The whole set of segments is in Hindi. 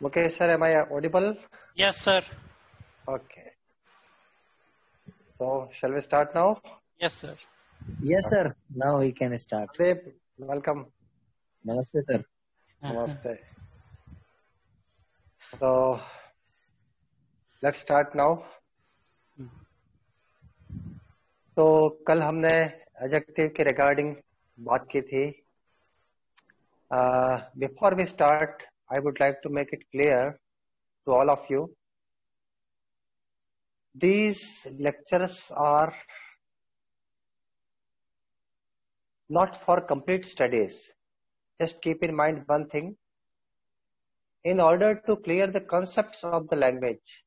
Mukesh sir, am I audible? Yes, sir. Okay. So, shall we start now? Yes, sir. Yes, sir. Now we can start. Deep, welcome. Namaste, sir. Namaste. So, let's start now. तो कल हमने एडजेक्टिव के रिगार्डिंग बात की थी. Before we start, I would like to make it clear to all of you. These lectures are not for complete studies. Just keep in mind one thing. In order to clear the concepts of the language,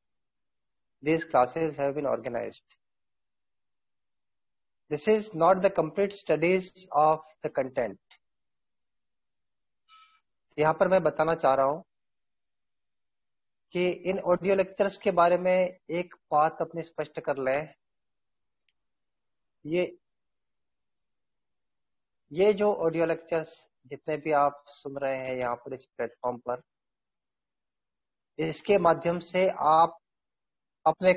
these classes have been organized. This is not the complete studies of the content. यहाँ पर मैं बताना चाह रहा हूं कि इन ऑडियो लेक्चर्स के बारे में एक बात अपनी स्पष्ट कर लें. ये जो ऑडियो लेक्चर्स जितने भी आप सुन रहे हैं यहाँ पर इस प्लेटफॉर्म पर, इसके माध्यम से आप अपने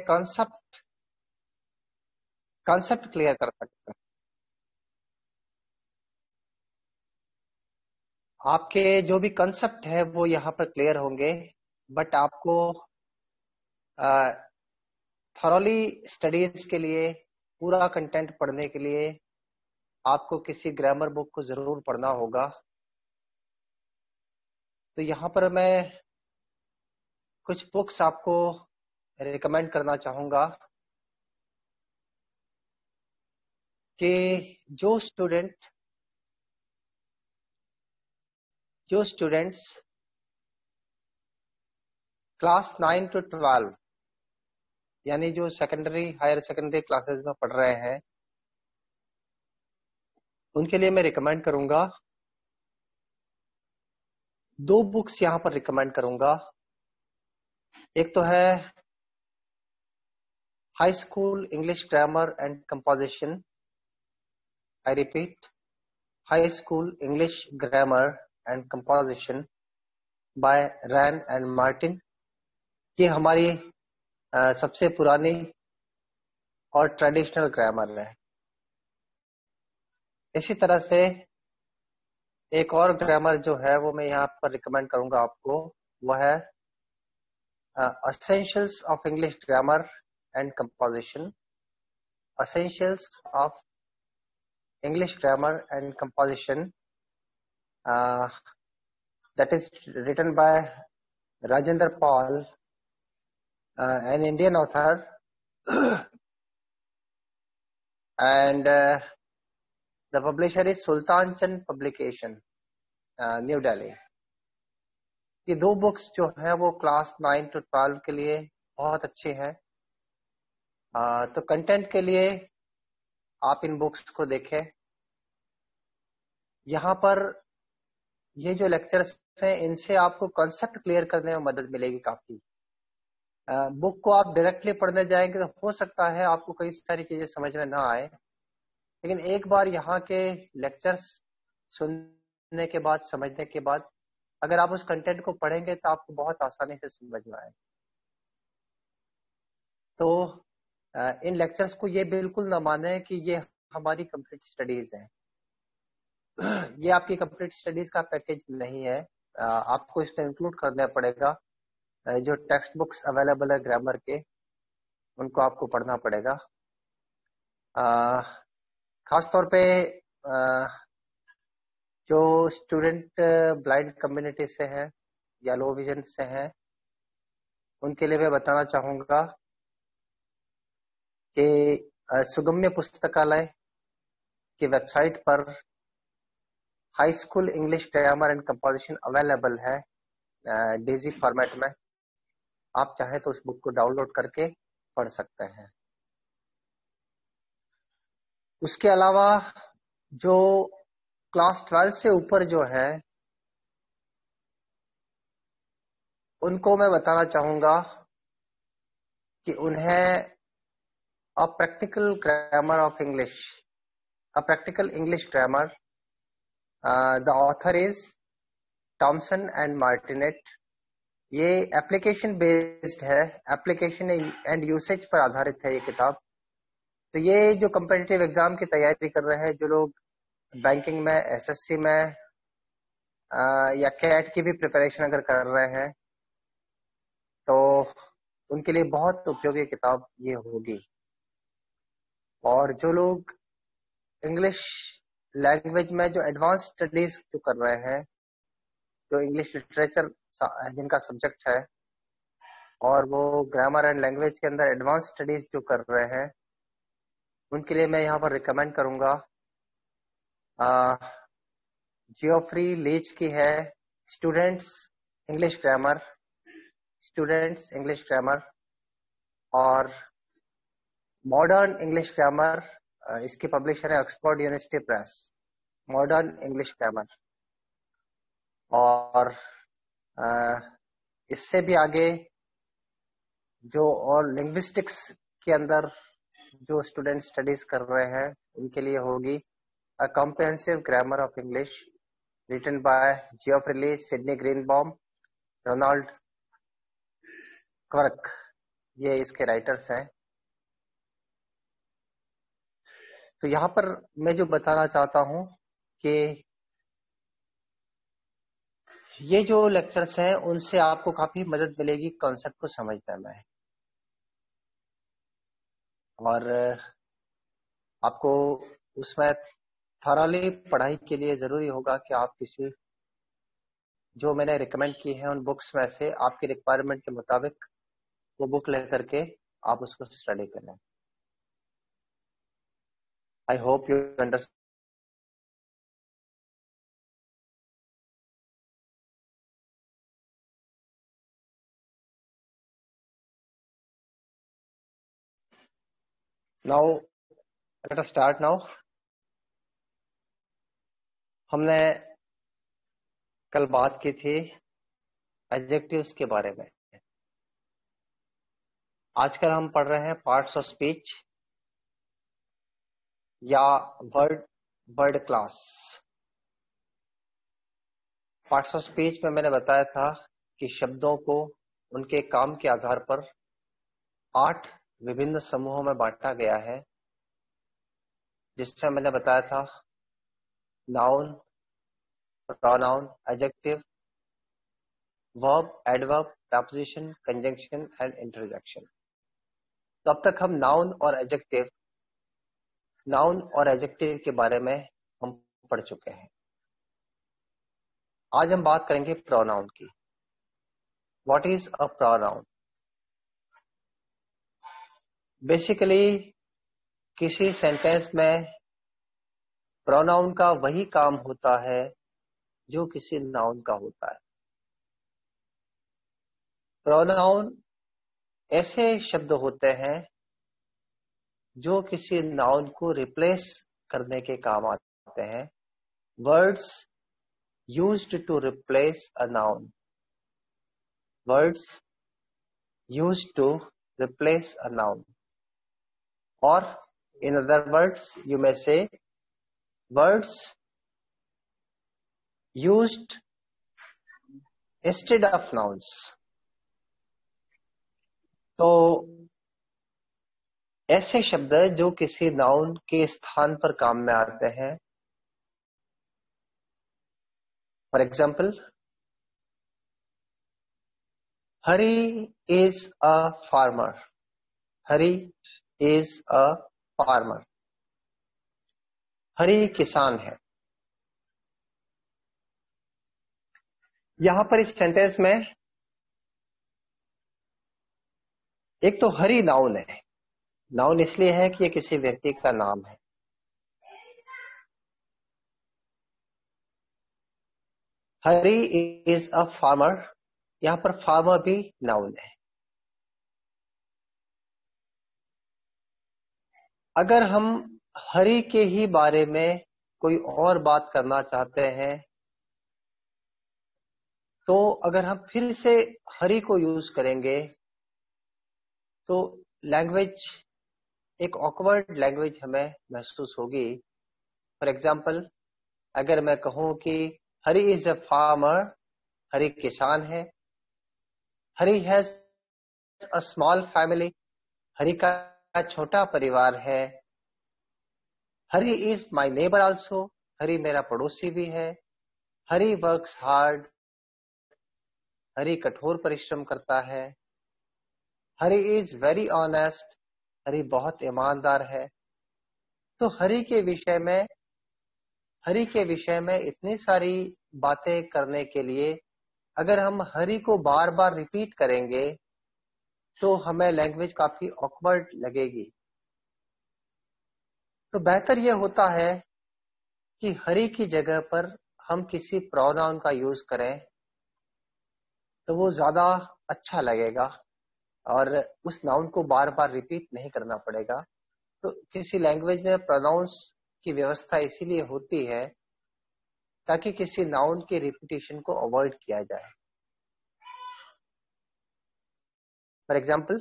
कंसेप्ट क्लियर कर सकते हैं. आपके जो भी कंसेप्ट है वो यहाँ पर क्लियर होंगे, बट आपको थॉरली स्टडीज के लिए, पूरा कंटेंट पढ़ने के लिए आपको किसी ग्रामर बुक को जरूर पढ़ना होगा. तो यहाँ पर मैं कुछ बुक्स आपको रिकमेंड करना चाहूंगा कि जो स्टूडेंट्स क्लास 9 to 12 यानी जो हायर सेकेंडरी क्लासेस में पढ़ रहे हैं, उनके लिए मैं रिकमेंड करूंगा. 2 बुक्स यहाँ पर रिकमेंड करूंगा. एक तो है high school English grammar and composition. I repeat, high school English grammar and composition by Wren and Martin. ये हमारी सबसे पुरानी और ट्रेडिशनल ग्रामर है. इसी तरह से एक और ग्रामर जो है वो मैं यहाँ पर रिकमेंड करूंगा आपको, वो है essentials of English grammar and composition. Essentials of English grammar and composition, that is written by Rajendra Paul, an Indian author, and the publisher is Sultan Chand Publication, New Delhi. ये 2 बुक्स जो है वो क्लास 9 to 12 के लिए बहुत अच्छे हैं. तो कंटेंट के लिए आप इन बुक्स को देखें. यहाँ पर ये जो लेक्चर्स हैं, इनसे आपको कॉन्सेप्ट क्लियर करने में मदद मिलेगी काफी. बुक को आप डायरेक्टली पढ़ने जाएंगे तो हो सकता है आपको कई सारी चीजें समझ में ना आए, लेकिन एक बार यहाँ के लेक्चर्स सुनने के बाद, समझने के बाद, अगर आप उस कंटेंट को पढ़ेंगे तो आपको बहुत आसानी से समझ में आए. तो इन लेक्चर्स को ये बिल्कुल ना माने कि ये हमारी कंप्लीट स्टडीज है. ये आपकी कंप्लीट स्टडीज का पैकेज नहीं है. आपको इसमें इंक्लूड करना पड़ेगा. जो टेक्स्ट बुक्स अवेलेबल है ग्रामर के, उनको आपको पढ़ना पड़ेगा. खास तौर पे जो स्टूडेंट ब्लाइंड कम्युनिटी से हैं या लो विजन से हैं, उनके लिए मैं बताना चाहूंगा कि सुगम्य पुस्तकालय की वेबसाइट पर high school English grammar and composition available है डेजी फॉर्मेट में. आप चाहे तो उस बुक को डाउनलोड करके पढ़ सकते हैं. उसके अलावा जो क्लास 12 से ऊपर जो है, उनको मैं बताना चाहूंगा कि उन्हें a practical grammar of English, a practical English grammar, the author is Thompson and Martinet, ये एप्लीकेशन बेस्ड है, एप्लीकेशन एंड यूसेज पर आधारित है ये किताब। तो ये जो कम्पिटिटिव एग्जाम की तैयारी कर रहे हैं, जो लोग बैंकिंग में, एसएससी में या कैट की भी प्रिपरेशन अगर कर रहे हैं, तो उनके लिए बहुत उपयोगी किताब ये होगी। और जो लोग इंग्लिश लैंग्वेज में जो एडवांस स्टडीज जो कर रहे हैं, जो इंग्लिश लिटरेचर जिनका सब्जेक्ट है, और वो ग्रामर एंड लैंग्वेज के अंदर एडवांस स्टडीज जो कर रहे हैं, उनके लिए मैं यहाँ पर रिकमेंड करूंगा जियोफ्री लीच की है students English grammar, students English grammar, और मॉडर्न इंग्लिश ग्रामर, इसकी पब्लिशर है Oxford university press, modern English grammar. और इससे भी आगे जो और लिंग्विस्टिक्स के अंदर जो स्टूडेंट स्टडीज कर रहे हैं, उनके लिए होगी a comprehensive grammar of English, written by Geoffrey Leech, Sidney Greenbaum, Ronald Quirk, ये इसके राइटर्स हैं। तो यहाँ पर मैं जो बताना चाहता हूँ कि ये जो लेक्चर्स हैं, उनसे आपको काफी मदद मिलेगी कॉन्सेप्ट को समझने में। और आपको उसमें थॉरली पढ़ाई के लिए जरूरी होगा कि आप किसी जो मैंने रिकमेंड की है उन बुक्स में से आपकी रिक्वायरमेंट के मुताबिक वो बुक लेकर के आप उसको स्टडी करें। I hope you understand. Now let us start now. हमने कल बात की थी एडजेक्टिव्स के बारे में। आजकल हम पढ़ रहे हैं पार्ट्स ऑफ स्पीच या word word class. Parts of speech में मैंने बताया था कि शब्दों को उनके काम के आधार पर 8 विभिन्न समूहों में बांटा गया है, जिसमें मैंने बताया था noun, pronoun, adjective, verb, adverb, preposition, conjunction and interjection. तो अब तक हम नाउन और एडजेक्टिव के बारे में हम पढ़ चुके हैं। आज हम बात करेंगे प्रोनाउन की। What is a pronoun? Basically किसी सेंटेंस में प्रोनाउन का वही काम होता है जो किसी नाउन का होता है। प्रोनाउन ऐसे शब्द होते हैं जो किसी नाउन को रिप्लेस करने के काम आते हैं। Words used to replace a noun, words used to replace a noun, और in other words you may say words used instead of nouns। तो ऐसे शब्द जो किसी नाउन के स्थान पर काम में आते हैं। For example, Hari is a farmer, Hari is a farmer, Hari किसान है। यहां पर इस सेंटेंस में एक तो हरी नाउन है। नाउन इसलिए है कि यह किसी व्यक्ति का नाम है। हरी इज अ फार्मर, यहां पर फार्मर भी नाउन है। अगर हम हरी के ही बारे में कोई और बात करना चाहते हैं, तो अगर हम फिर से हरी को यूज करेंगे तो लैंग्वेज एक ऑकवर्ड लैंग्वेज हमें महसूस होगी। फॉर एग्जाम्पल, अगर मैं कहूं कि हरी इज अ फार्मर, हरी किसान है, हरी हैज अ स्मॉल फैमिली, हरी का छोटा परिवार है। हरी इज माई नेबर ऑल्सो, हरी मेरा पड़ोसी भी है। हरी वर्क्स हार्ड, हरी कठोर परिश्रम करता है। हरी इज वेरी ऑनेस्ट, हरी बहुत ईमानदार है। तो हरी के विषय में इतनी सारी बातें करने के लिए अगर हम हरी को बार बार रिपीट करेंगे तो हमें लैंग्वेज काफी ऑकवर्ड लगेगी। तो बेहतर यह होता है कि हरी की जगह पर हम किसी प्रोनाउन का यूज करें तो वो ज्यादा अच्छा लगेगा और उस नाउन को बार बार रिपीट नहीं करना पड़ेगा। तो किसी लैंग्वेज में प्रोनाउंस की व्यवस्था इसीलिए होती है ताकि किसी नाउन की रिपीटिशन को अवॉइड किया जाए। For example,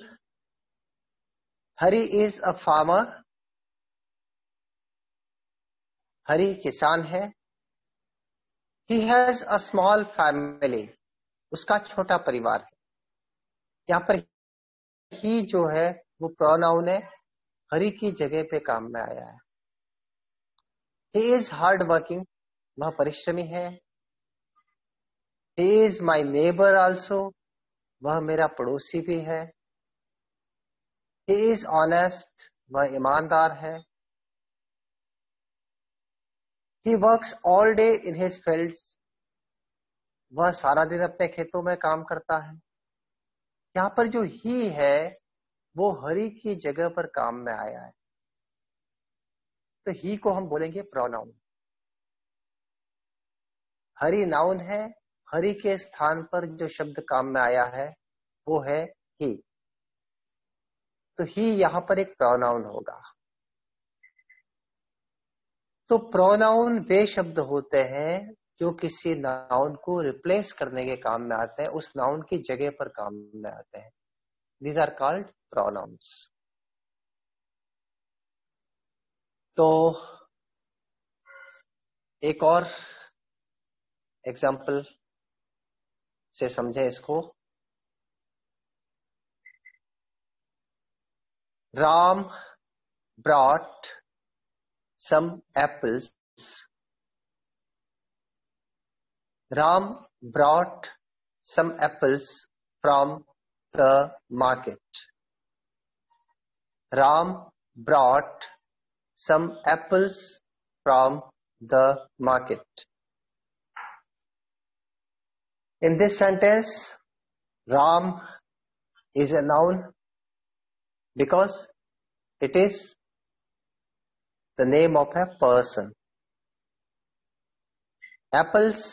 Hari is a farmer, Hari किसान है। He has a small family, उसका छोटा परिवार है। यहाँ पर ही जो है वो प्रोनाउन है, हरी की जगह पे काम में आया है। ही इज हार्ड वर्किंग, वह परिश्रमी है। He is my neighbour also, वह मेरा पड़ोसी भी है। ही इज ऑनेस्ट, वह ईमानदार है। He works all day in his fields, वह सारा दिन अपने खेतों में काम करता है। यहाँ पर जो ही है वो हरी की जगह पर काम में आया है, तो ही को हम बोलेंगे प्रोनाउन। हरी नाउन है, हरी के स्थान पर जो शब्द काम में आया है वो है ही, तो ही यहां पर एक प्रोनाउन होगा। तो प्रोनाउन वे शब्द होते हैं जो किसी नाउन को रिप्लेस करने के काम में आते हैं, उस नाउन की जगह पर काम में आते हैं। These are called pronouns. तो एक और एग्जाम्पल से समझे इसको। Ram brought some apples, Ram brought some apples from the market. Ram brought some apples from the market. In this sentence, Ram is a noun because it is the name of a person. Apples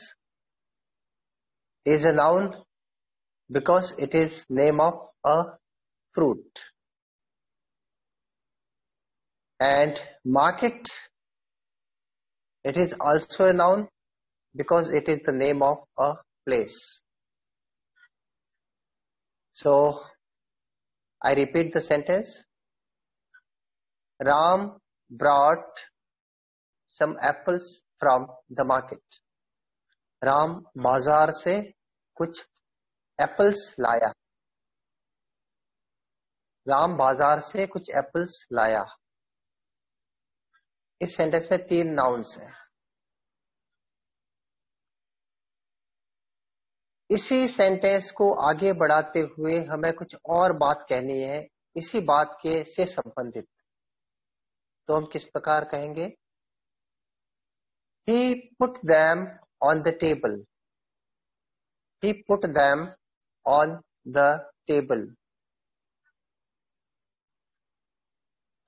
is a noun because it is name of a fruit. And market, it is also a noun because it is the name of a place. So, I repeat the sentence. Ram brought some apples from the market. Ram बाजार से कुछ एप्पल्स लाया। राम बाजार से कुछ एप्पल्स लाया। इस सेंटेंस में 3 नाउन्स हैं। इसी सेंटेंस को आगे बढ़ाते हुए हमें कुछ और बात कहनी है इसी बात के से संबंधित। तो हम किस प्रकार कहेंगे? He put them on the table. He put them on the table.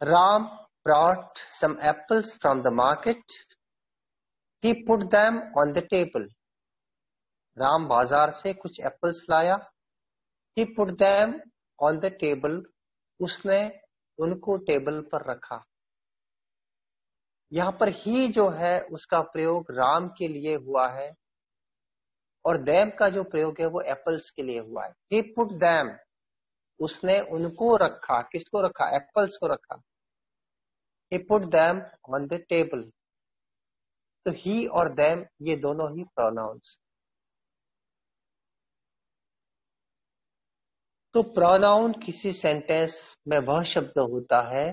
Ram brought some apples from the market. He put them on the table. Ram बाजार से कुछ एप्पल्स लाया। He put them on the table. उसने उनको टेबल पर रखा। यहां पर ही जो है उसका प्रयोग राम के लिए हुआ है और them का जो प्रयोग है वो एप्पल्स के लिए हुआ है। He put them, उसने उनको रखा। किसको रखा? एप्पल्स को रखा। He put them on the table. तो ही और them ये दोनों ही प्रोनाउंस। तो प्रोनाउन किसी सेंटेंस में वह शब्द होता है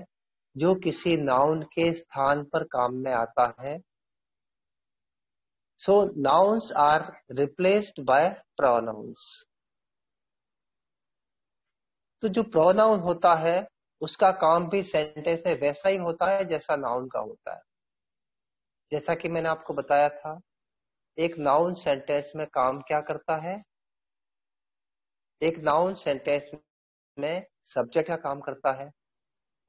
जो किसी नाउन के स्थान पर काम में आता है। So nouns are replaced by pronouns. तो जो प्रोनाउन होता है उसका काम भी सेंटेंस में वैसा ही होता है जैसा नाउन का होता है। जैसा कि मैंने आपको बताया था, एक नाउन सेंटेंस में काम क्या करता है? एक नाउन सेंटेंस में सब्जेक्ट का काम करता है,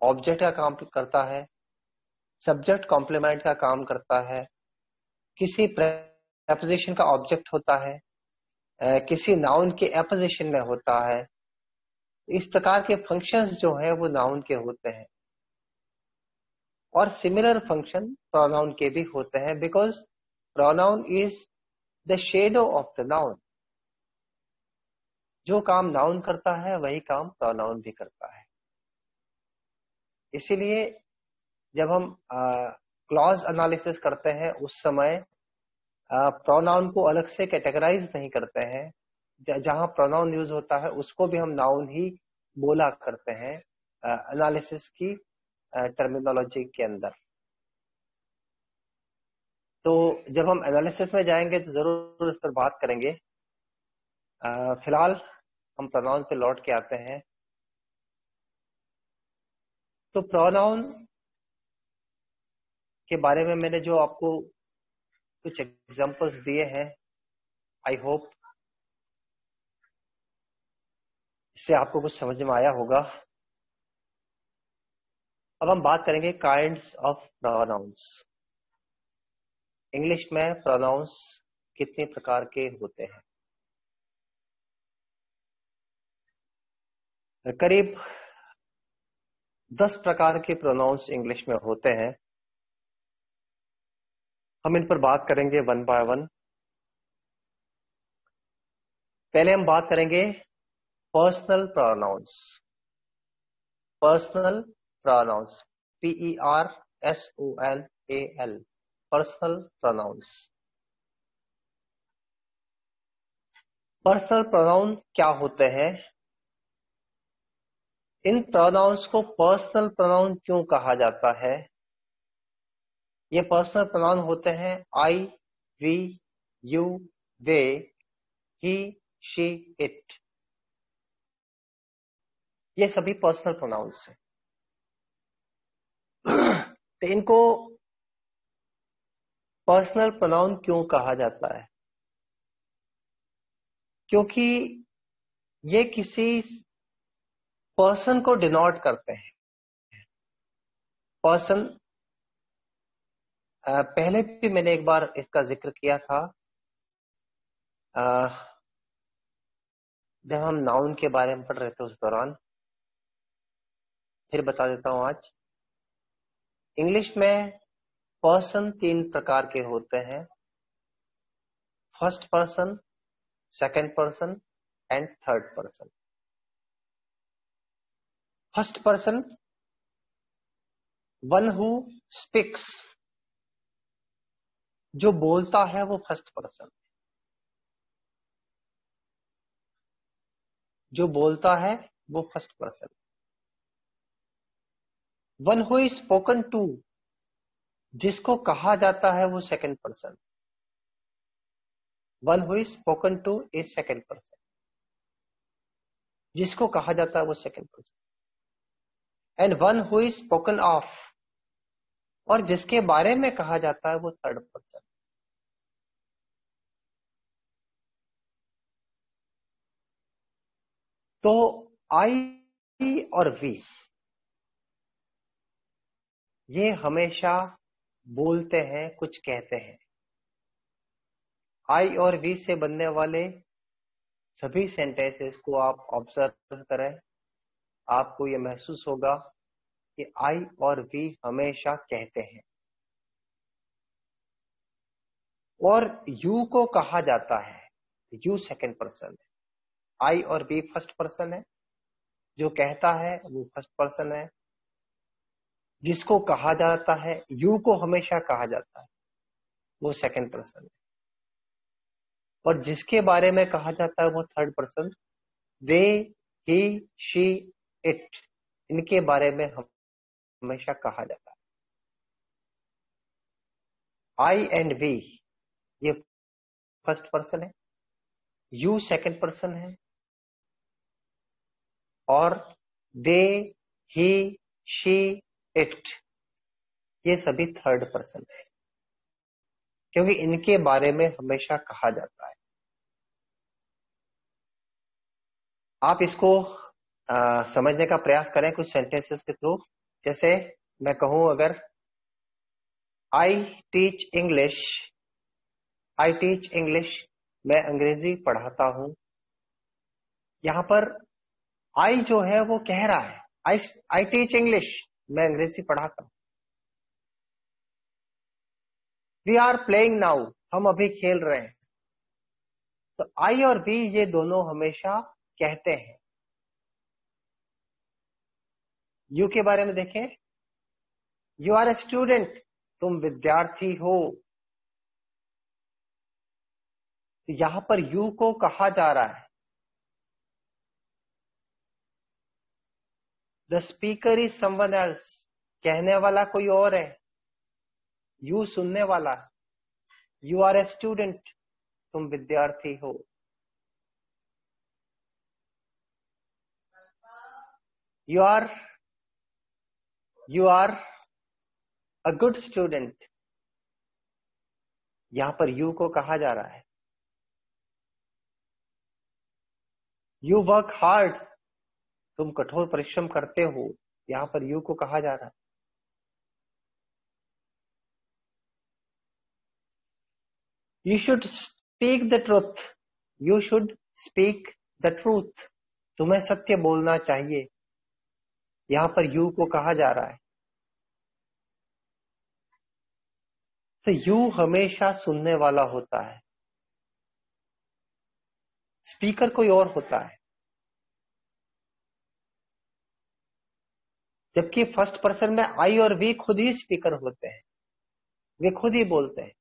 ऑब्जेक्ट का काम करता है, सब्जेक्ट कॉम्प्लीमेंट का काम करता है, किसी प्रेपोजिशन का ऑब्जेक्ट होता है, किसी नाउन के एपोजिशन में होता है। इस प्रकार के फंक्शंस जो है वो नाउन के होते हैं। और सिमिलर फंक्शन प्रोनाउन के भी होते हैं, because pronoun is the shadow of the noun. जो काम नाउन करता है वही काम प्रोनाउन भी करता है। इसीलिए जब हम क्लॉज एनालिसिस करते हैं उस समय प्रोनाउन को अलग से कैटेगराइज नहीं करते हैं। जहां प्रोनाउन यूज होता है उसको भी हम नाउन ही बोला करते हैं एनालिसिस की टर्मिनोलॉजी के अंदर। तो जब हम एनालिसिस में जाएंगे तो जरूर इस पर बात करेंगे। फिलहाल हम प्रोनाउन पे लौट के आते हैं। तो प्रोनाउन के बारे में मैंने जो आपको कुछ एग्जांपल्स दिए हैं, आई होप इससे आपको कुछ समझ में आया होगा। अब हम बात करेंगे काइंड्स ऑफ प्रोनाउंस। इंग्लिश में प्रोनाउंस कितने प्रकार के होते हैं? करीब 10 प्रकार के प्रोनाउंस इंग्लिश में होते हैं। हम इन पर बात करेंगे वन बाय वन। पहले हम बात करेंगे personal pronouns. Personal pronouns, PERSONAL, personal pronouns. Personal pronoun क्या होते हैं? इन प्रोनाउंस को पर्सनल प्रोनाउन क्यों कहा जाता है? ये पर्सनल प्रोनाउन होते हैं I, we, you, they, he, she, it. ये सभी पर्सनल प्रोनाउंस हैं। तो इनको पर्सनल प्रोनाउन क्यों कहा जाता है? क्योंकि ये किसी पर्सन को डिनोट करते हैं। पर्सन, पहले भी मैंने एक बार इसका जिक्र किया था जब हम नाउन के बारे में पढ़ रहे थे उस दौरान। फिर बता देता हूं आज। इंग्लिश में पर्सन 3 प्रकार के होते हैं, first person, second person and third person. First person, one who speaks, जो बोलता है वो फर्स्ट पर्सन। जो बोलता है वो first person. One who is spoken to, जिसको कहा जाता है वो second person. One who is spoken to is second person, जिसको कहा जाता है वो second person. And one who is spoken of, और जिसके बारे में कहा जाता है वो थर्ड पर्सन। तो आई और वी ये हमेशा बोलते हैं, कुछ कहते हैं। आई और वी से बनने वाले सभी सेंटेंसेस को आप ऑब्जर्व करें, आपको ये महसूस होगा कि आई और वी हमेशा कहते हैं। और यू को कहा जाता है, यू सेकंड पर्सन है, आई और वी फर्स्ट पर्सन है। जो कहता है वो फर्स्ट पर्सन है, जिसको कहा जाता है, यू को हमेशा कहा जाता है, वो सेकंड पर्सन है। और जिसके बारे में कहा जाता है वो third person, they, he, she, it, इनके बारे में हमेशा कहा जाता है। आई एंड वी ये फर्स्ट पर्सन है, यू सेकंड पर्सन है, और दे, ही, शी, इट ये सभी थर्ड पर्सन है, क्योंकि इनके बारे में हमेशा कहा जाता है। आप इसको समझने का प्रयास करें कुछ सेंटेंसेस के थ्रू। जैसे मैं कहूं अगर I teach English, I teach English, मैं अंग्रेजी पढ़ाता हूं। यहां पर आई जो है वो कह रहा है आई टीच इंग्लिश, मैं अंग्रेजी पढ़ाता हूं। वी आर प्लेइंग नाउ, हम अभी खेल रहे हैं। तो आई और वी ये दोनों हमेशा कहते हैं। यू के बारे में देखें, यू आर ए स्टूडेंट, तुम विद्यार्थी हो। तो यहां पर यू को कहा जा रहा है the speaker is someone else, कहने वाला कोई और है, यू सुनने वाला। यू आर ए स्टूडेंट, तुम विद्यार्थी हो। You are a good student, यहां पर यू को कहा जा रहा है। यू वर्क हार्ड, तुम कठोर परिश्रम करते हो, यहां पर यू को कहा जा रहा है। You should speak the truth, you should speak the truth, तुम्हें सत्य बोलना चाहिए, यहां पर यू को कहा जा रहा है। तो यू हमेशा सुनने वाला होता है, स्पीकर कोई और होता है। जबकि फर्स्ट पर्सन में आई और वी खुद ही स्पीकर होते हैं, वे खुद ही बोलते हैं।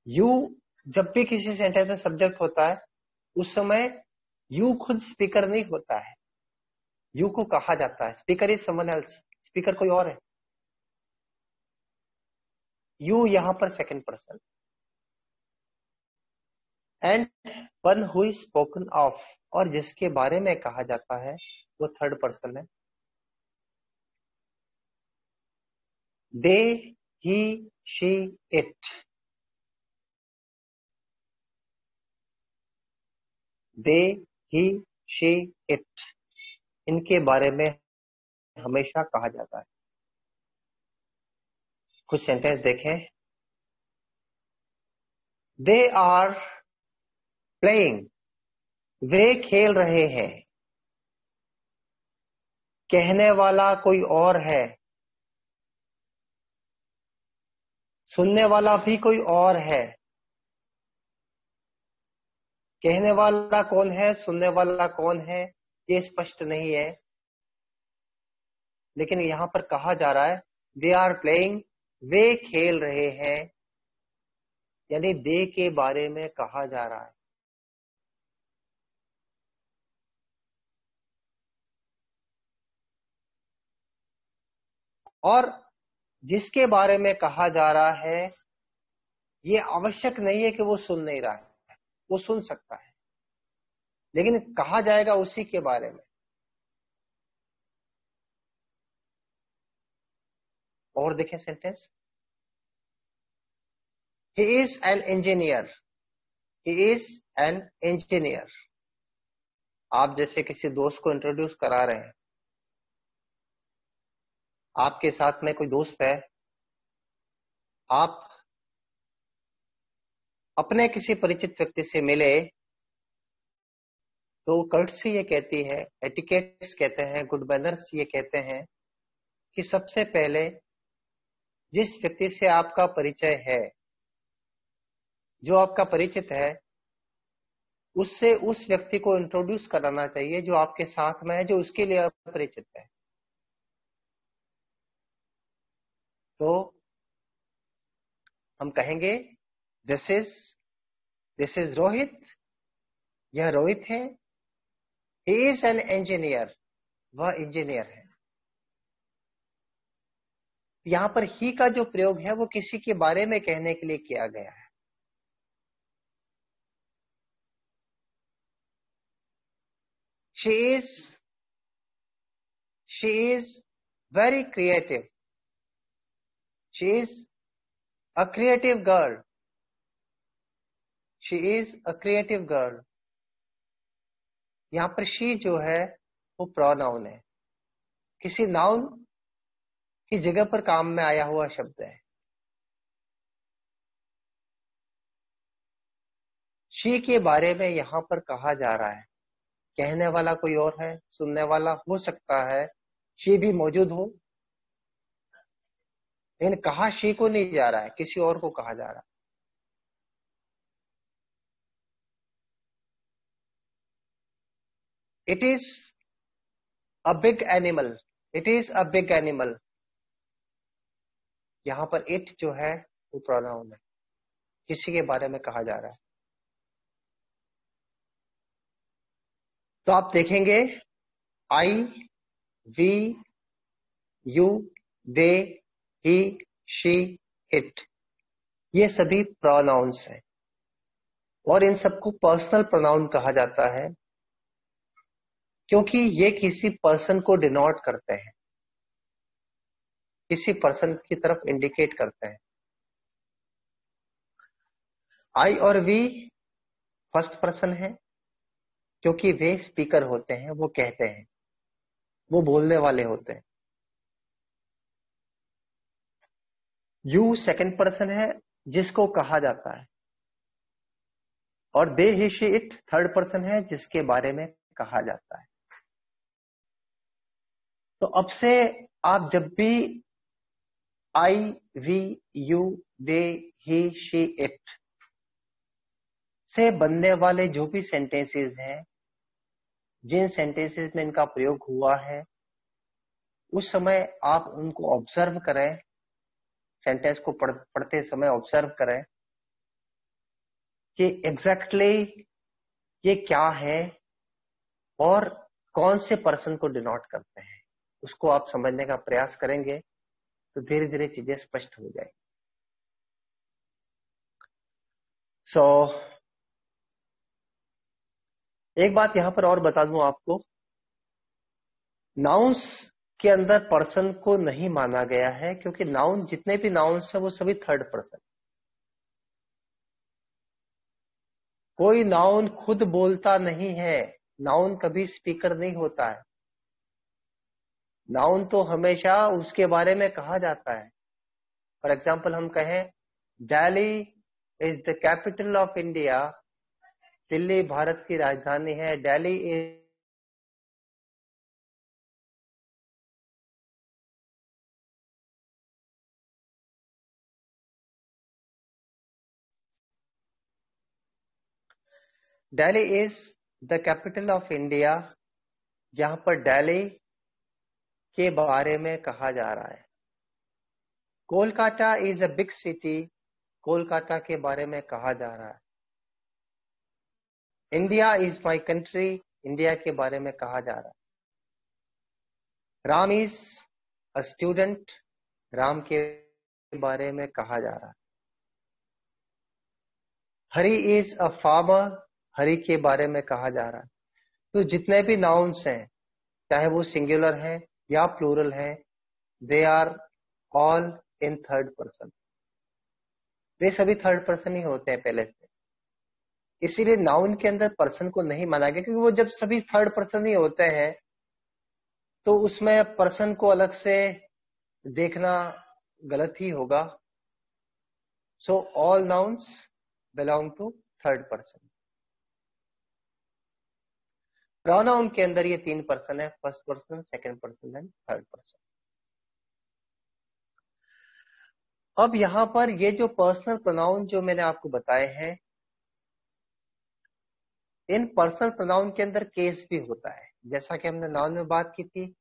यू जब भी किसी सेंटेंस में सब्जेक्ट होता है उस समय यू खुद स्पीकर नहीं होता है, यू को कहा जाता है speaker is someone else, speaker कोई और है। यू यहां पर second person, and one who is spoken of, और जिसके बारे में कहा जाता है वो थर्ड पर्सन है। They, he, she, it, they, he, she, it, इनके बारे में हमेशा कहा जाता है। कुछ सेंटेंस देखें। दे आर प्लेइंग, वे खेल रहे हैं। कहने वाला कोई और है, सुनने वाला भी कोई और है। कहने वाला कौन है, सुनने वाला कौन है, ये स्पष्ट नहीं है, लेकिन यहां पर कहा जा रहा है दे आर प्लेइंग, वे खेल रहे हैं, यानी दे के बारे में कहा जा रहा है। और जिसके बारे में कहा जा रहा है ये आवश्यक नहीं है कि वो सुन नहीं रहा है, वो सुन सकता है, लेकिन कहा जाएगा उसी के बारे में। और देखें sentence, he is an engineer, he is an engineer. आप जैसे किसी दोस्त को इंट्रोड्यूस करा रहे हैं, आपके साथ में कोई दोस्त है, आप अपने किसी परिचित व्यक्ति से मिले तो कर्टसी ये कहती है, एटिकेट्स कहते हैं, गुड मैनर्स ये कहते हैं कि सबसे पहले जिस व्यक्ति से आपका परिचय है, जो आपका परिचित है, उससे उस व्यक्ति को इंट्रोड्यूस कराना चाहिए जो आपके साथ में है, जो उसके लिए अपरिचित है। तो हम कहेंगे दिस इज रोहित, यह रोहित है। ही इज एन इंजीनियर, वह इंजीनियर है। यहां पर ही का जो प्रयोग है वो किसी के बारे में कहने के लिए किया गया है। She is she is very creative, she is a creative girl, she is a creative girl. यहां पर शी जो है वो प्रोनाउन है, किसी नाउन की जगह पर काम में आया हुआ शब्द है। शी के बारे में यहां पर कहा जा रहा है, कहने वाला कोई और है, सुनने वाला हो सकता है शी भी मौजूद हो, लेकिन कहा शी को नहीं जा रहा है, किसी और को कहा जा रहा है। It is a big animal, it is a big animal. यहां पर इट जो है वो प्रोनाउन है, किसी के बारे में कहा जा रहा है। तो आप देखेंगे I, we, you, they, he, she, it, ये सभी प्रोनाउंस हैं और इन सबको पर्सनल प्रोनाउन कहा जाता है क्योंकि ये किसी पर्सन को डिनोट करते हैं, किसी पर्सन की तरफ इंडिकेट करते हैं। आई और वी फर्स्ट पर्सन है क्योंकि वे स्पीकर होते हैं, वो कहते हैं, वो बोलने वाले होते हैं। यू सेकंड पर्सन है जिसको कहा जाता है, और दे, he, she, it third person है जिसके बारे में कहा जाता है। तो अब से आप जब भी I, we, you, they, he, she, it से बनने वाले जो भी सेंटेंसेस हैं, जिन सेंटेंसेस में इनका प्रयोग हुआ है, उस समय आप उनको ऑब्जर्व करें, सेंटेंस को पढ़ते समय ऑब्जर्व करें कि एग्जैक्टली ये क्या है और कौन से पर्सन को डिनोट करते हैं। उसको आप समझने का प्रयास करेंगे तो धीरे धीरे चीजें स्पष्ट हो जाएगी। सो एक बात यहां पर और बता दूं आपको, नाउन्स के अंदर पर्सन को नहीं माना गया है क्योंकि नाउन, जितने भी नाउन्स हैं वो सभी थर्ड पर्सन। कोई नाउन खुद बोलता नहीं है, नाउन कभी स्पीकर नहीं होता है। नाउन तो हमेशा उसके बारे में कहा जाता है। फॉर एग्जाम्पल हम कहें Delhi is the capital of India, Delhi Bharat की राजधानी है, Delhi is Delhi is the capital of India. यहां पर दिल्ली के बारे में कहा जा रहा है। Kolkata is a big city, Kolkata के बारे में कहा जा रहा है। India is my country, India के बारे में कहा जा रहा है। Ram is a student, Ram के बारे में कहा जा रहा है। हरी इज अ फार्मर, हरी के बारे में कहा जा रहा है। तो जितने भी नाउन्स हैं, चाहे वो सिंगुलर है या प्लूरल है, they are all in third person. वे सभी थर्ड पर्सन ही होते हैं पहले से, इसीलिए नाउन के अंदर पर्सन को नहीं माना गया, क्योंकि वो जब सभी थर्ड पर्सन ही होते हैं तो उसमें पर्सन को अलग से देखना गलत ही होगा। So all nouns belong to third person. Pronoun के अंदर ये तीन पर्सन है, first person, second person and third person. अब यहां पर ये जो पर्सनल प्रोनाउन जो मैंने आपको बताए हैं, इन पर्सनल प्रोनाउन के अंदर केस भी होता है, जैसा कि हमने नाउन में बात की थी,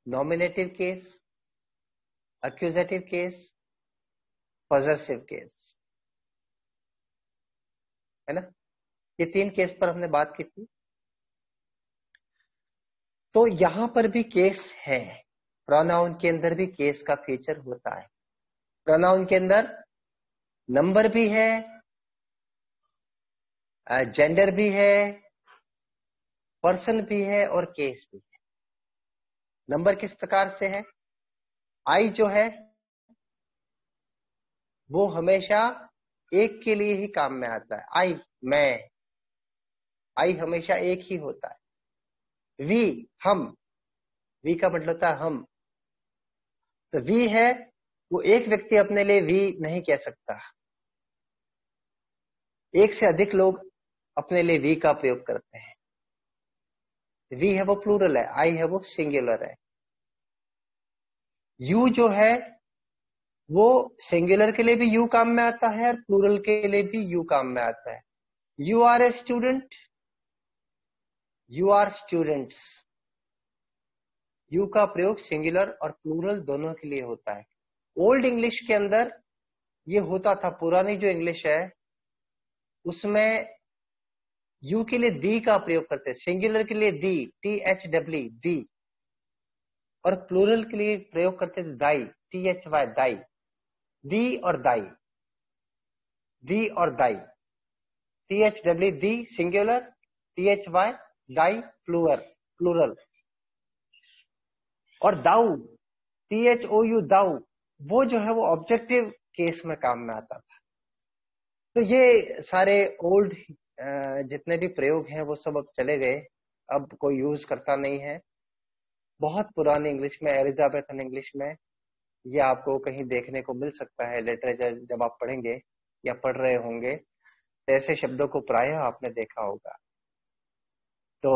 nominative case, accusative case, possessive case, है ना। ये तीन केस पर हमने बात की थी। तो यहां पर भी केस है, प्रोनाउन के अंदर भी केस का फीचर होता है। प्रोनाउन के अंदर नंबर भी है, जेंडर भी है, पर्सन भी है और केस भी है। नंबर किस प्रकार से है? आई जो है वो हमेशा एक के लिए ही काम में आता है। आई, मैं, आई हमेशा एक ही होता है। वी, हम, वी का मतलब होता है हम। तो वी है वो एक व्यक्ति अपने लिए वी नहीं कह सकता, एक से अधिक लोग अपने लिए वी का प्रयोग करते हैं। वी है वो प्लूरल है, आई है वो सिंगुलर है। यू जो है वो सिंगुलर के लिए भी यू काम में आता है और प्लूरल के लिए भी यू काम में आता है। You are a student, you are students. You का प्रयोग सिंगुलर और प्लूरल दोनों के लिए होता है। ओल्ड इंग्लिश के अंदर ये होता था, पुरानी जो इंग्लिश है उसमें यू के लिए दी का प्रयोग करते हैं, सिंगुलर के लिए दी, THW, दी, और प्लूरल के लिए प्रयोग करते थे दाई, THY, दाई। दी और दाई, दी और दाई, THW दी सिंगुलर, THY दाई प्लूरल। और दाऊ, THOU दाऊ, वो जो है वो ऑब्जेक्टिव केस में काम में आता था। तो ये सारे ओल्ड जितने भी प्रयोग हैं वो सब अब चले गए, अब कोई यूज करता नहीं है। बहुत पुरानी इंग्लिश में, एलिजाबेथन इंग्लिश में ये आपको कहीं देखने को मिल सकता है। लिटरेचर जब आप पढ़ेंगे या पढ़ रहे होंगे तो ऐसे शब्दों को प्रायः आपने देखा होगा। तो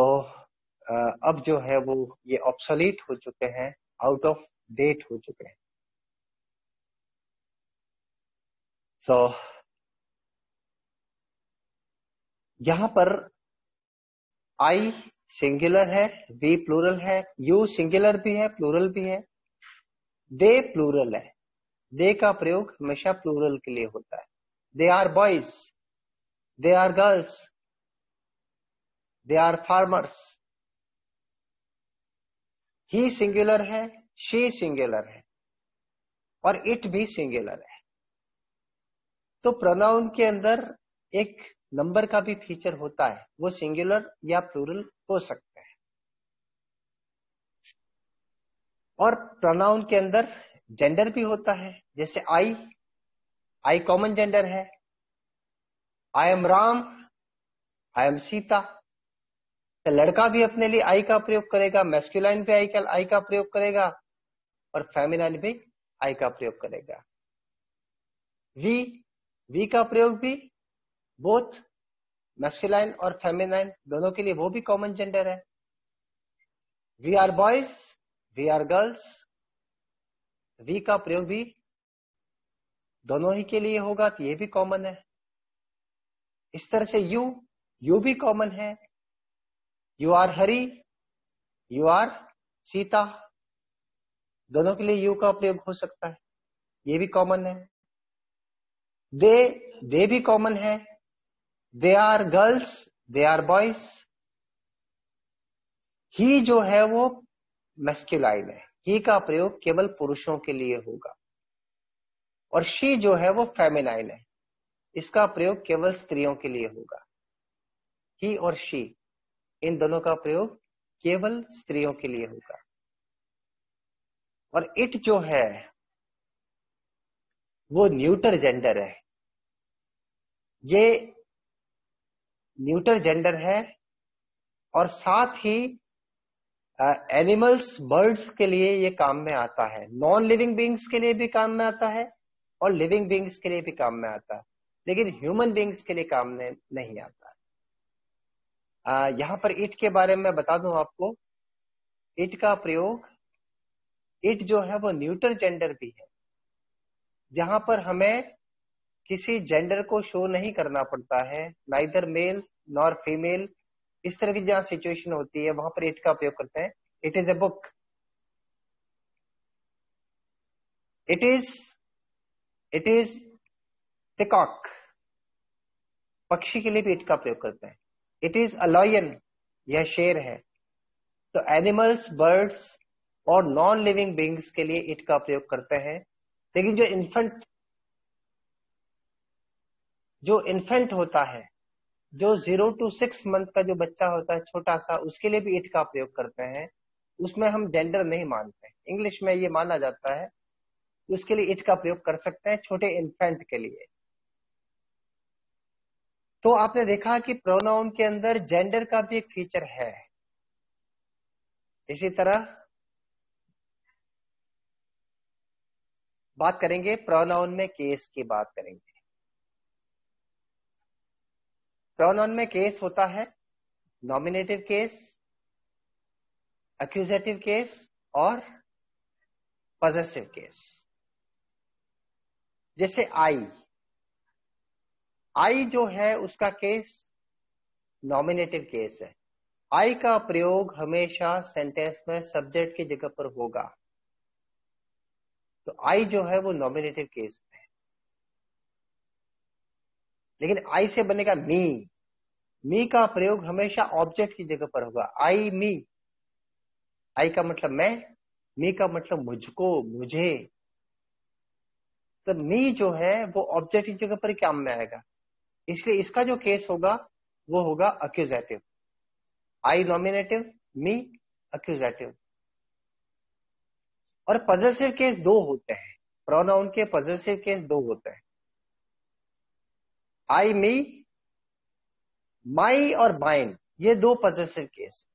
अब जो है वो ये ऑब्सोलीट हो चुके हैं, आउट ऑफ डेट हो चुके हैं। सो यहां पर आई सिंगुलर है, वी प्लूरल है, यू सिंगुलर भी है प्लूरल भी है, दे प्लूरल है। दे का प्रयोग हमेशा प्लूरल के लिए होता है। They are boys, they are girls, they are farmers. He singular है, शी सिंगुलर है और इट भी सिंगुलर है। तो प्रोनाउन के अंदर एक नंबर का भी फीचर होता है, वो सिंगुलर या प्लूरल हो सकता है। और प्रोनाउन के अंदर जेंडर भी होता है, जैसे आई, आई कॉमन जेंडर है। I am Ram, I am Sita. तो लड़का भी अपने लिए आई का प्रयोग करेगा, मैस्कुलाइन भी आई का प्रयोग करेगा और फेमिनाइन भी आई का प्रयोग करेगा। वी, वी का प्रयोग भी बोथ मैस्कुलाइन और फेमिनाइन दोनों के लिए, वो भी कॉमन जेंडर है। We are boys, we are girls, we का प्रयोग भी दोनों ही के लिए होगा, तो ये भी कॉमन है। इस तरह से यू, यू भी कॉमन है। You are Hari, you are Sita, दोनों के लिए यू का प्रयोग हो सकता है, ये भी कॉमन है। दे भी कॉमन है। They are girls, they are boys. He जो है वो मैस्कुलाइन है, ही का प्रयोग केवल पुरुषों के लिए होगा। और शी जो है वो फेमिनाइन है, इसका प्रयोग केवल स्त्रियों के लिए होगा। ही और शी, इन दोनों का प्रयोग केवल स्त्रियों के लिए होगा। और इट जो है वो न्यूटर जेंडर है। ये न्यूटर जेंडर है और साथ ही एनिमल्स, बर्ड्स के लिए ये काम में आता है, नॉन लिविंग बींग्स के लिए भी काम में आता है और लिविंग बींग्स के लिए भी काम में आता है, लेकिन ह्यूमन बींग्स के लिए काम में नहीं आता। यहां पर इट के बारे में बता दूं आपको, इट का प्रयोग, इट जो है वो न्यूटर जेंडर भी है, जहां पर हमें किसी जेंडर को शो नहीं करना पड़ता है, नाइदर मेल नॉर फीमेल। इस तरह की जहां सिचुएशन होती है वहां पर इट का प्रयोग करते हैं। It is a book, it is peacock, पक्षी के लिए भी इट का प्रयोग करते हैं। इट इज अ लॉयन, यह शेर है। तो एनिमल्स, बर्ड्स और नॉन लिविंग बींग्स के लिए इट का प्रयोग करते हैं। लेकिन जो इन्फेंट होता है, जो 0 to 6 मंथ का जो बच्चा होता है छोटा सा, उसके लिए भी इट का प्रयोग करते हैं। उसमें हम जेंडर नहीं मानते, इंग्लिश में ये माना जाता है, उसके लिए इट का प्रयोग कर सकते हैं छोटे इन्फेंट के लिए। तो आपने देखा कि प्रोनाउन के अंदर जेंडर का भी एक फीचर है। इसी तरह बात करेंगे प्रोनाउन में केस की बात करेंगे। प्रोनाउन में केस होता है नॉमिनेटिव केस, एक्यूजेटिव केस और पॉजेसिव केस। जैसे आई जो है उसका केस नॉमिनेटिव केस है। आई का प्रयोग हमेशा सेंटेंस में सब्जेक्ट की जगह पर होगा, तो आई जो है वो नॉमिनेटिव केस है। लेकिन आई से बनेगा मी का प्रयोग हमेशा ऑब्जेक्ट की जगह पर होगा। आई मी, आई का मतलब मैं, मी का मतलब मुझको, मुझे। तो मी जो है वो ऑब्जेक्ट की जगह पर काम में आएगा, इसलिए इसका जो केस होगा वो होगा अक्यूजेटिव। आई नॉमिनेटिव, मी अक्यूजेटिव। और पॉजेसिव केस दो होते हैं, प्रोनाउन के पॉजेसिव केस दो होते हैं, आई मी, माई और माइन, ये दो पॉजेसिव केस,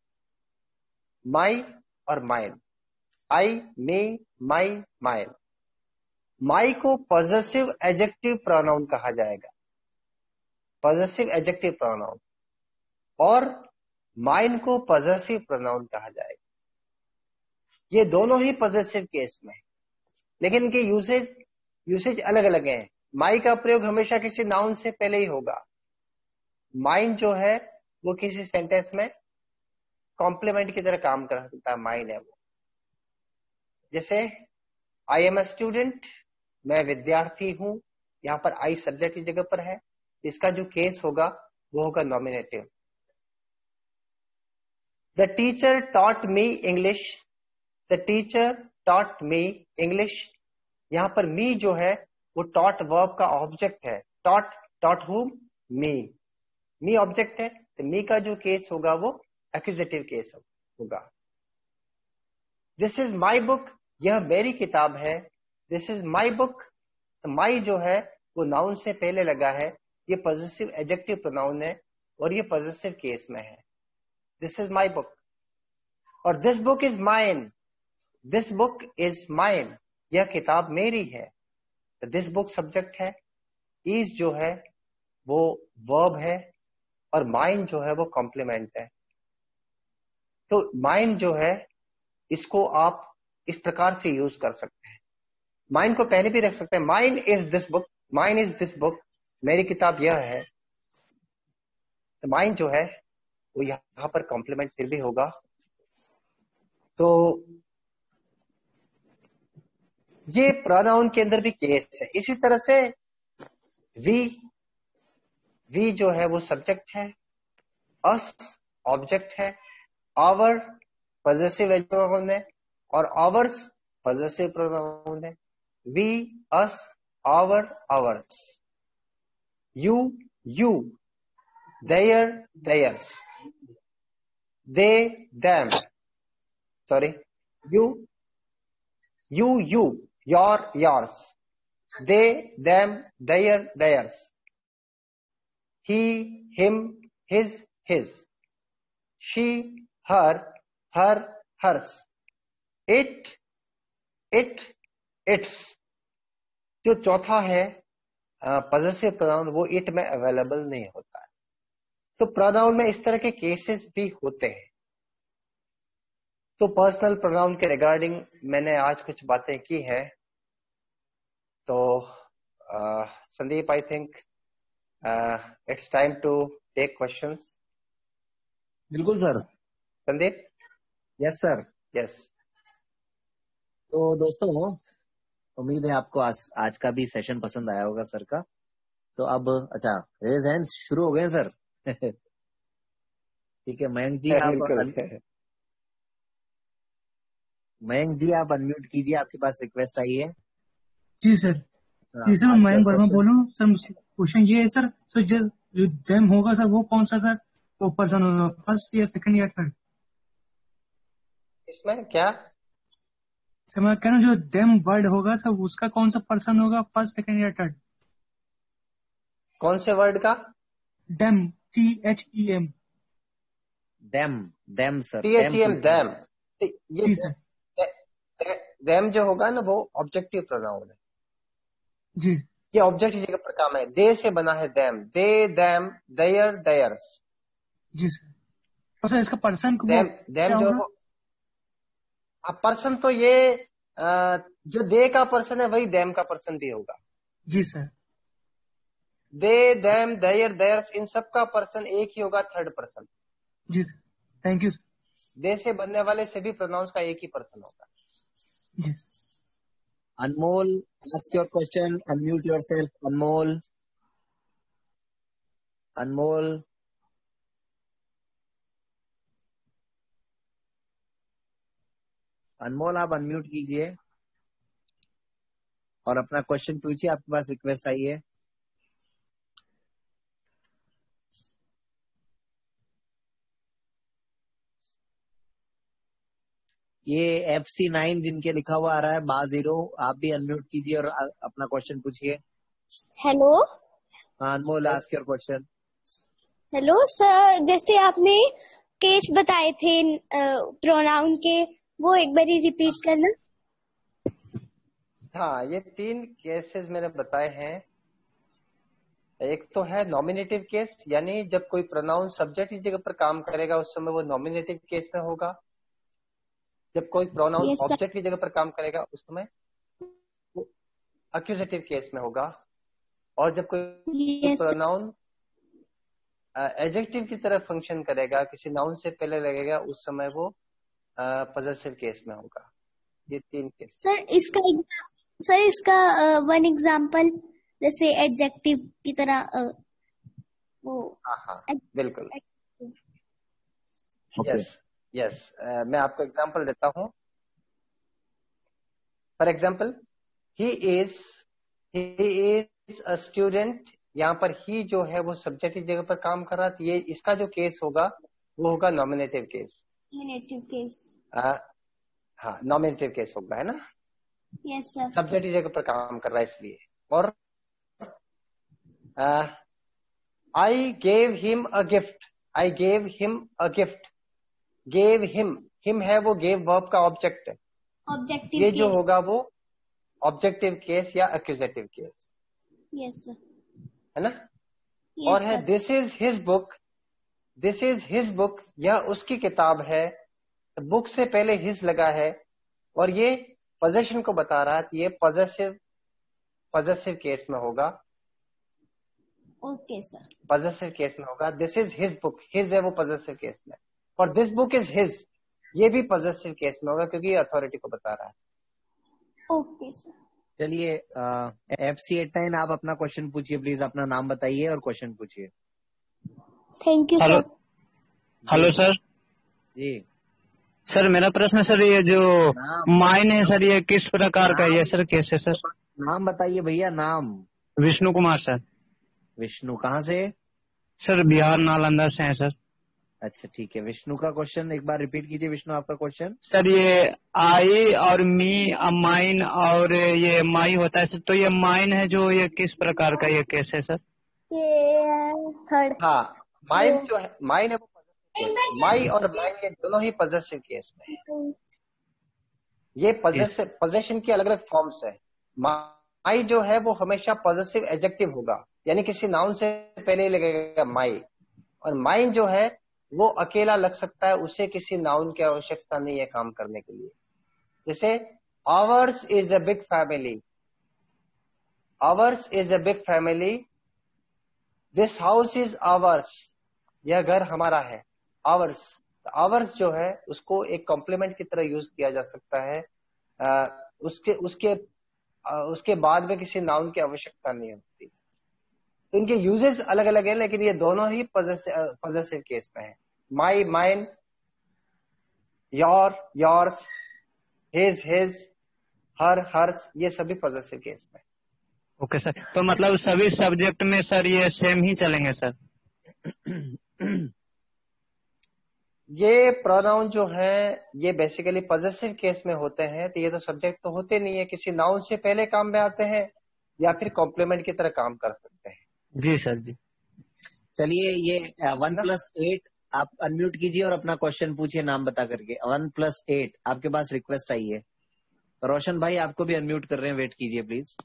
माई और माइन, आई मी माई माइन। माई को पॉजेसिव एडजेक्टिव प्रोनाउन कहा जाएगा, पॉजेसिव एडजेक्टिव प्रोनाउन, और माइन को पॉजेसिव प्रोनाउन कहा जाएगा। ये दोनों ही पॉजेसिव केस में, लेकिन इनके यूसेज अलग अलग हैं। माई का प्रयोग हमेशा किसी नाउन से पहले ही होगा। माइन जो है वो किसी सेंटेंस में कॉम्प्लीमेंट की तरह काम करता है, माइन है वो। जैसे आई एम ए स्टूडेंट, मैं विद्यार्थी हूं, यहां पर आई सब्जेक्ट की जगह पर है, इसका जो केस होगा वो होगा nominative. The teacher taught me English, the teacher taught me English, यहां पर मी जो है वो टॉट वर्ब का ऑब्जेक्ट है। टॉट हुम, मी ऑब्जेक्ट है, तो मी का जो केस होगा वो एक्यूजेटिव केस होगा। दिस इज माई बुक, यह मेरी किताब है। दिस इज माई बुक, तो माई जो है वो नाउन से पहले लगा है, ये पॉजेसिव एडजेक्टिव प्रोनाउन है और ये पॉजेसिव केस में है। This is my book. और this book is mine, this book is mine, यह किताब मेरी है। तो दिस बुक सब्जेक्ट है, इज जो है वो वर्ब है, और माइन जो है वो कॉम्प्लीमेंट है। तो माइन जो है इसको आप इस प्रकार से यूज कर सकते हैं। माइन को पहले भी रख सकते हैं, mine is this book, mine is this book, मेरी किताब यह है। तो माइन जो है वो यहां पर कॉम्प्लीमेंट फिर भी होगा। तो ये प्रोनाउन के अंदर भी केस है। इसी तरह से वी जो है वो सब्जेक्ट है, अस ऑब्जेक्ट है, आवर पॉजेसिव प्रोनाउन है, और आवर्स पॉजेसिव प्रोनाउन है। We, us, our, ours. You, their, theirs. They, them, sorry, you, your, yours। they, them, their, theirs। he, him, his। she, her, hers। it, its। जो चौथा है पॉजेसिव प्रोनाउन, वो इट में अवेलेबल नहीं होता है। तो प्रोनाउन में इस तरह के केसेस भी होते हैं। तो पर्सनल प्रोनाउन के रिगार्डिंग मैंने आज कुछ बातें की है। तो Sandeep, I think it's time to take questions. बिल्कुल sir. Sandeep? Yes sir. Yes. तो दोस्तों, उम्मीद है आपको आज का भी सेशन पसंद आया होगा सर का। तो अब अच्छा, रेज हैंड्स शुरू हो गए सर। ठीक है मयंक जी, आप बिल्कुल। मयंक जी आप अनम्यूट कीजिए, आपके पास रिक्वेस्ट आई है। जी सर। जी सर, मैं आज मयंक वर्मा क्वेश्चन। बोल रहा हूँ सर। क्वेश्चन ये है सर, जो जेम होगा सर वो कौन सा सर, वो पर्सन होगा, फर्स्ट या सेकंड या थर्ड? इसमें क्या? सर मैं कह रहा हूँ जो डेम वर्ड होगा सर उसका कौन सा पर्सन होगा, फर्स्ट सेकंड या थर्ड? कौन से वर्ड का? Them, THEM। Them, them sir, them THEM, people. Them. ये जी सर। दैम जो होगा ना वो ऑब्जेक्टिव प्रोनाउन है। जी ये ऑब्जेक्ट की जगह पर काम है, दे से बना है them, they, them, their, theirs. जी सर। और सर इसका पर्सन वो दैम, दैम क्या जो होगा? है अब पर्सन तो ये जो दे का पर्सन है वही दैम का पर्सन भी होगा। जी sir. They, them, their, theirs, इन सब का पर्सन एक ही होगा, थर्ड पर्सन। जी sir, thank you sir. They से बनने वाले सभी प्रोनाउंस का एक ही पर्सन होगा। जी Anmol, ask your question, unmute yourself. Anmol, Anmol, Anmol आप अनम्यूट कीजिए और अपना क्वेश्चन पूछिए, आपके पास रिक्वेस्ट आई है। ये FC9 जिनके लिखा हुआ आ रहा है बा0, आप भी अनम्यूट कीजिए और अपना क्वेश्चन पूछिए। Hello. Anmol, ask your question. Hello sir, जैसे आपने केस बताए थे प्रोनाउन के, वो एक बारी रिपीट करना। हाँ, ये 3 केसेस मैंने बताए हैं। एक तो है नॉमिनेटिव केस, यानी जब कोई प्रोनाउन सब्जेक्ट की जगह पर काम करेगा उस समय वो नॉमिनेटिव केस में होगा। जब कोई प्रोनाउन यस सर। ऑब्जेक्ट की जगह पर काम करेगा उस समय वो एक्यूजेटिव केस में होगा। और जब कोई यस सर। प्रोनाउन एडजेक्टिव की तरह फंक्शन करेगा, किसी नाउन से पहले लगेगा, उस समय वो पॉजेसिव केस में होगा। ये 3 केस। सर इसका वन एग्जांपल, जैसे एडजेक्टिव की तरह वो हाँ हाँ, बिल्कुल। adjective। ओके। यस, यस, मैं आपको एग्जांपल देता हूं। For example, he is a student. यहाँ पर ही जो है वो सब्जेक्ट की जगह पर काम कर रहा है, तो ये इसका जो केस होगा वो होगा नॉमिनेटिव केस। Nominative case. हाँ, नॉमिनेटिव केस होगा, है ना। Yes sir. सब्जेक्ट की जगह पर काम कर रहा है इसलिए। और I gave him a gift, I gave him a gift, gave him है वो गेव वर्ब का ऑब्जेक्ट है। ऑब्जेक्टिव ये जो केस। होगा वो ऑब्जेक्टिव केस या एक्यूजेटिव केस, यस सर। है ना। और यस है sir. This is his book, this is his book, यह उसकी किताब है। बुक से पहले हिज लगा है और ये पोजेशन को बता रहा है, तो ये पॉजेसिव केस में होगा। Okay sir. पॉजेसिव केस में होगा। This is his book, his है वो पॉजेसिव केस में। और दिस बुक इज हिज, ये भी पॉजेसिव केस में होगा क्योंकि ये अथॉरिटी को बता रहा है। Okay sir. चलिए FC89 आप अपना क्वेश्चन पूछिए प्लीज, अपना नाम बताइए और क्वेश्चन पूछिए। Thank you hello. Sir. Hello sir. जी सर मेरा प्रश्न सर, ये जो नाम, माइन है सर ये किस प्रकार का ये नाम सर, कैसे सर? नाम बताइए भैया, नाम। विष्णु कुमार सर। विष्णु कहाँ से? सर बिहार नालंदा से है सर। अच्छा ठीक है, विष्णु का क्वेश्चन एक बार रिपीट कीजिए। विष्णु आपका क्वेश्चन। सर ये आई और मी, माइन और ये माई होता है सर, तो ये माइन है जो ये किस प्रकार का ये केस है सर? ये थर्ड। हाँ, माइन जो है, माइन है वो पॉजेसिव केस। माई और माइन ये दोनों ही पॉजेसिव केस में है। ये पोजेशन की अलग अलग फॉर्म्स है। माई जो है वो हमेशा पॉजेसिव एडजेक्टिव होगा, यानी किसी नाउन से पहले लगेगा माई। और माइन जो है वो अकेला लग सकता है, उसे किसी नाउन की आवश्यकता नहीं है काम करने के लिए। जैसे hours is a big family, hours is a big family, this house is ours, यह घर हमारा है। आवर्स, आवर्स जो है उसको एक कॉम्प्लीमेंट की तरह यूज किया जा सकता है। उसके उसके उसके बाद में किसी नाउन की आवश्यकता नहीं होती। तो इनके यूजेस अलग अलग है, लेकिन ये दोनों ही पॉजेसिव केस में है। My, mine, your, yours, his, her, hers, ये सभी पॉजेसिव केस में। ओके सर, तो मतलब सभी सब्जेक्ट में सर ये सेम ही चलेंगे सर? ये प्रोनाउन जो है ये बेसिकली पॉजेसिव केस में होते हैं, तो ये तो सब्जेक्ट तो होते नहीं है, किसी नाउन से पहले काम में आते हैं या फिर कॉम्प्लीमेंट की तरह काम कर सकते हैं। जी सर जी। चलिए, ये 1+8 आप अनम्यूट कीजिए और अपना क्वेश्चन पूछिए नाम बता करके। 1+8 आपके पास रिक्वेस्ट आई है। रोशन भाई आपको भी अनम्यूट कर रहे हैं, वेट कीजिए प्लीज।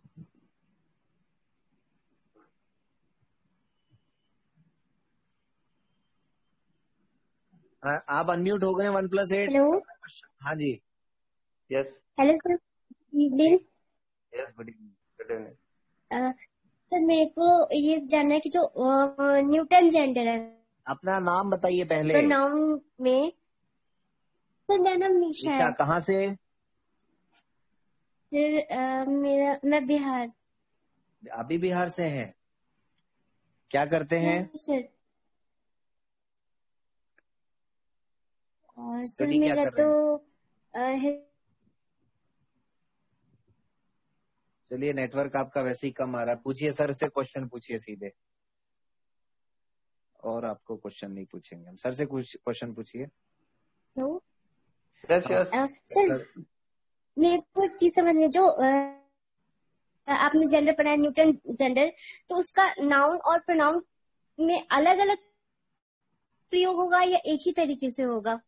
आप अनम्यूट हो गए 1+8। हेलो। हाँ जी। Yes hello sir, evening. Yes, good evening, good evening. Sir मेरे को ये जानना है कि जो न्यूटन जेंडर है अपना नाम बताइए पहले। प्रोनाउन में। सर मेरा नाम निशा निशा है कहाँ से? सर। मैं बिहार। अभी बिहार से हैं? क्या करते हैं? सर और सर स्टडी क्या मेरा कर रहे हैं? तो चलिए, नेटवर्क आपका वैसे ही कम आ रहा है। पूछिए सर से, क्वेश्चन पूछिए सीधे। और आपको क्वेश्चन नहीं पूछेंगे हम, सर से कुछ क्वेश्चन पूछिए। यस यस सर मेरे को एक चीज समझ में, जो आपने जेंडर पढ़ा है न्यूटन जेंडर, तो उसका नाउन और प्रोनाउन में अलग अलग प्रयोग होगा या एक ही तरीके से होगा?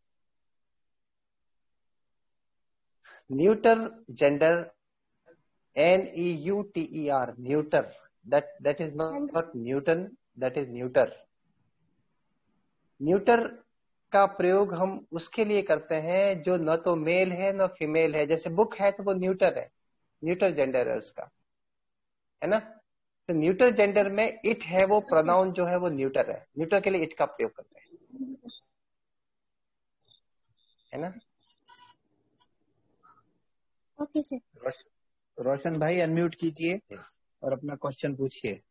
Neuter gender, NEUTER, neuter, that is not Newton, that is neuter. Neuter का प्रयोग हम उसके लिए करते हैं जो न तो मेल है न फीमेल है। जैसे बुक है तो वो न्यूटर है, न्यूटर जेंडर है उसका, है ना। तो न्यूटर जेंडर में इट है, वो प्रोनाउन जो है वो न्यूटर है, न्यूटर के लिए इट का प्रयोग करते हैं, है ना। Okay sir. रोशन भाई अनम्यूट कीजिए और अपना क्वेश्चन पूछिए।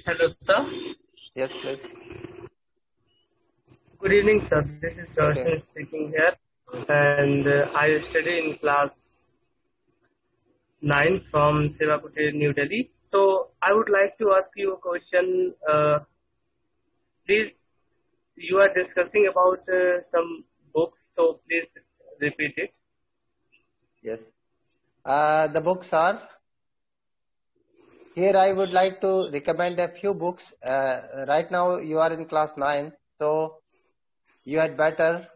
Hello, sir. Yes please. Good evening, sir. This is okay, Darshan speaking here, and I study in class 9 from Sevakuti, New Delhi. So I would like to ask you a question. Please, you are discussing about some books, so please repeat it. yes. The books are here. I would like to recommend a few books. Right now you are in class 9, so you had better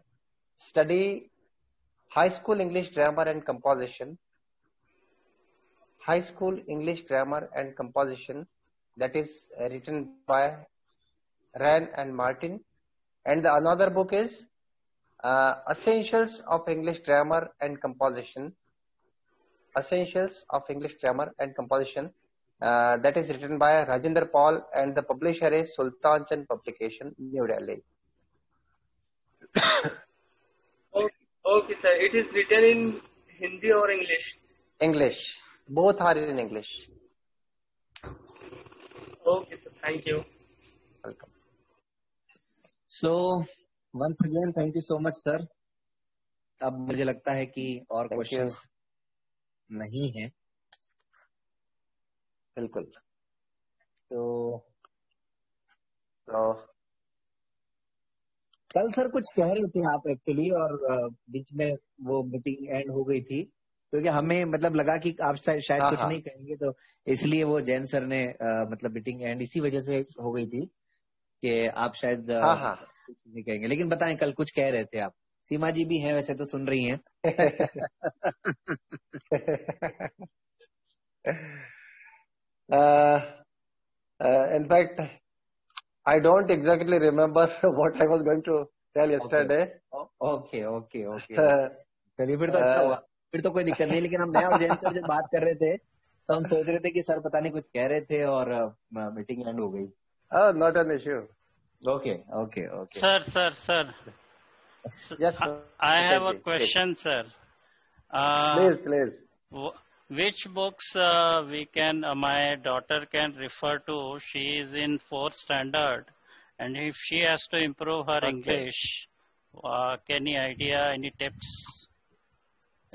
study high school English grammar and composition. High school English grammar and composition, that is written by Rand and Martin. And the another book is Essentials of English Grammar and Composition. Essentials of English Grammar and Composition. That is written by Rajendra Paul, and the publisher is Sultan Chand Publication, New Delhi. Okay, sir. It is written in Hindi or English? English. Both are in English. Okay, sir. Thank you. Welcome. So once again, thank you so much, sir. अब मुझे लगता है कि और Thank you. क्वेश्चंस नहीं है। बिल्कुल। तो तो कल सर कुछ कह रहे थे आप एक्चुअली, और बीच में वो मीटिंग एंड हो गई थी, क्योंकि हमें मतलब लगा कि आप शायद कुछ नहीं कहेंगे, तो इसलिए वो जैन सर ने मतलब मीटिंग एंड इसी वजह से हो गई थी कि आप शायद कुछ नहीं कहेंगे। लेकिन बताएं, कल कुछ कह रहे थे आप। सीमा जी भी हैं वैसे तो, सुन रही हैं। In fact, I don't exactly remember what I was going to tell yesterday. Okay okay okay, चलिए फिर तो अच्छा हुआ, फिर तो कोई दिक्कत नहीं। लेकिन मैं और जैन सर जब बात कर रहे थे तो हम सोच रहे थे कि सर पता नहीं कुछ कह रहे थे और मीटिंग एंड हो गई। Not an issue. Okay, okay, okay. Sir. Yes, I have a question, sir. Please. Which books my daughter can refer to? She is in 4th standard and if she has to improve her Okay. English, any idea, any tips,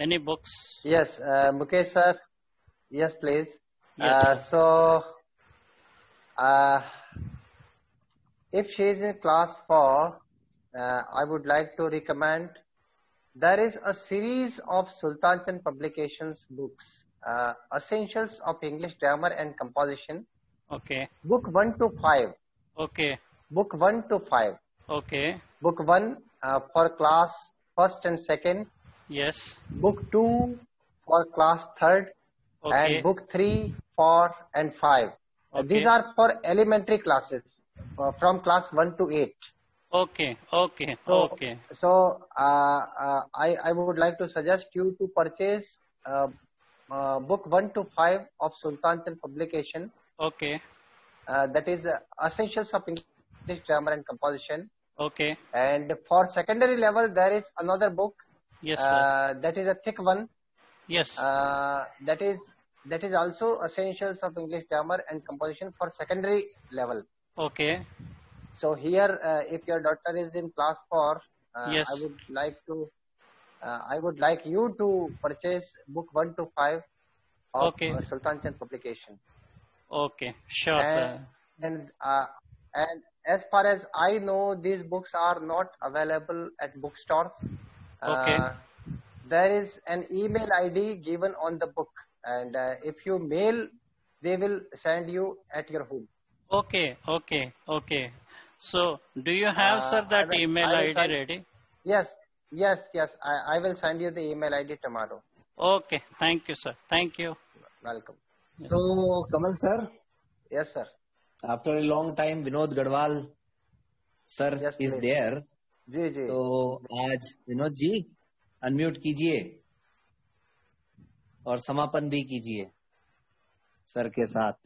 any books? Yes, Mukesh sir. Yes, please. Yes, So, if she is in class 4, I would like to recommend. There is a series of Sultan Chand Publications books, Essentials of English Grammar and Composition, okay, Book 1 to 5. okay, Book 1 to 5. okay, Book 1 for class 1st and 2nd. yes, Book 2 for class 3rd. okay, And Book 3, 4 and 5. These okay, are for elementary classes from class 1 to 8. okay, okay, So, okay, I would like to suggest you to purchase book 1 to 5 of Sultan Chand Publication. okay, That is Essentials of English Grammar and Composition. okay, And for secondary level, there is another book. yes, sir, That is a thick one. yes, That is also Essentials of English Grammar and Composition for secondary level. okay, So here, if your daughter is in class 4, yes, I would like you to purchase book 1 to 5 of okay, Sultan Chand Publication. okay, sure, sir, And as far as I know, these books are not available at bookstores. okay, There is an email ID given on the book, and if you mail, they will send you at your home. okay, okay, okay. So, do you have, sir, that email ID ready? Yes. I will send you the email ID tomorrow. Okay, thank you, sir. Thank you. Welcome. So, Kamal sir, Yes, sir. after a long time, Vinod Gadwal sir Yes, is please. there. जी जी. तो आज विनोद जी अनम्यूट कीजिए और समापन भी कीजिए सर के साथ.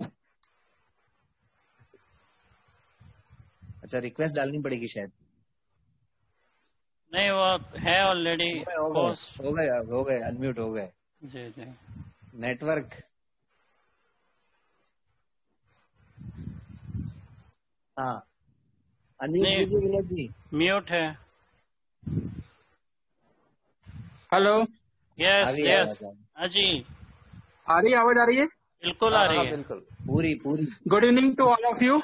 अच्छा, रिक्वेस्ट डालनी पड़ेगी शायद. नहीं, वो है ऑलरेडी. हो गए अनम्यूट हो गए. जी जी. नेटवर्क. हाँ, अनम्यूट कीजिए विनोद जी. म्यूट है. हेलो. Yes yes. हाँ जी. आ रही आवाज आ रही है? बिल्कुल आ रही है. बिल्कुल. पूरी. Good evening to all of you.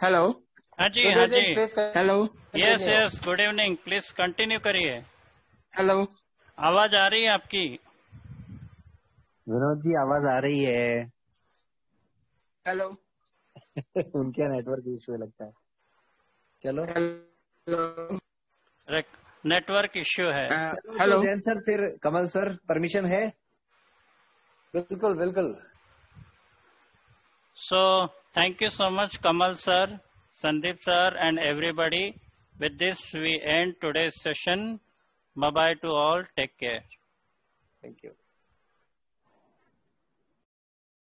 Hello. हाँ जी हाँ जी. Hello. Yes yes. Good evening. Please continue करिए. हेलो. आवाज आ रही है आपकी? विनोद जी आवाज आ रही है. हेलो. उनके नेटवर्क इश्यू लगता है. चलो. हेलो. नेटवर्क इश्यू है. Hello Jain sir. फिर कमल सर परमिशन है? बिल्कुल बिल्कुल. So, thank you so much, Kamal sir, Sandeep sir, and everybody. With this, we end today's session. Bye-bye to all. Take care. Thank you.